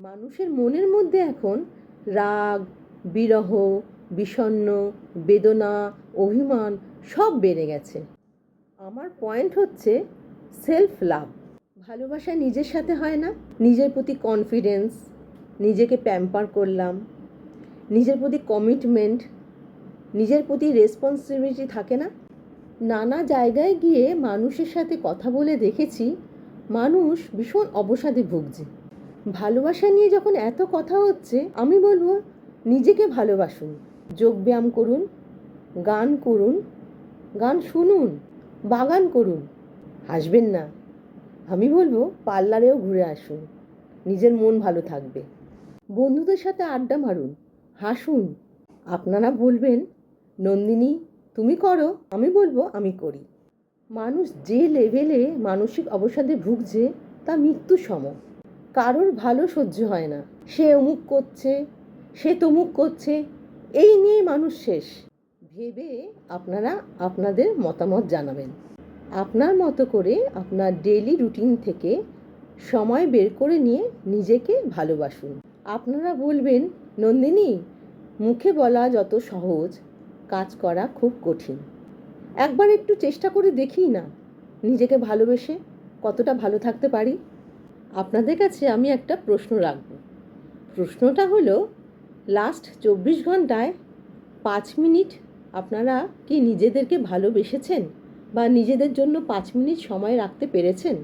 মানুষের মনের মধ্যে এখন রাগ, বিরহ, বিষণ্ণ, বেদনা, অভিমান সব বেড়ে গেছে। আমার পয়েন্ট হচ্ছে সেলফ লাভ। ভালোবাসা নিজের সাথে হয় না? নিজের প্রতি কনফিডেন্স, নিজেকে প্যাম্পার করলাম, নিজের প্রতি কমিটমেন্ট, নিজের প্রতি রেসপন্সিবিলিটি থাকে না? নানা জায়গায় গিয়ে মানুষের সাথে কথা বলে দেখেছি মানুষ ভীষণ অবসাদে ভুগছে। ভালোবাসা নিয়ে যখন এত কথা হচ্ছে, আমি বলবো নিজেকে ভালোবাসুন, যোগব্যায়াম করুন, গান করুন, গান শুনুন, বাগান করুন। হাসবেন না, আমি বলবো পার্লারেও ঘুরে আসুন, নিজের মন ভালো থাকবে। বন্ধুদের সাথে আড্ডা মারুন, হাসুন। আপনারা বলবেন নন্দিনী তুমি করো, আমি বলবো আমি করি। মানুষ যে লেভেলে মানসিক অবসাদে ভুগছে তা মৃত্যু সম। কারোর ভালো সহ্য হয় না, সে অমুক করছে, সে তমুক করছে, এই নিয়ে মানুষ শেষ। ভেবে আপনারা আপনাদের মতামত জানাবেন। আপনার মতো করে আপনার ডেইলি রুটিন থেকে সময় বের করে নিয়ে নিজেকে ভালোবাসুন। আপনারা বলবেন নন্দিনী মুখে বলা যত সহজ, কাজ করা খুব কঠিন। একবার একটু চেষ্টা করে দেখি না নিজেকে ভালোবেসে কতটা ভালো থাকতে পারি। আপনাদের কাছে আমি একটা প্রশ্ন রাখব। প্রশ্নটা হলো, লাস্ট 24 ঘন্টায় 5 মিনিট আপনারা কি নিজেদেরকে ভালোবেসেছেন বা নিজেদের জন্য 5 মিনিট সময় রাখতে পেরেছেন?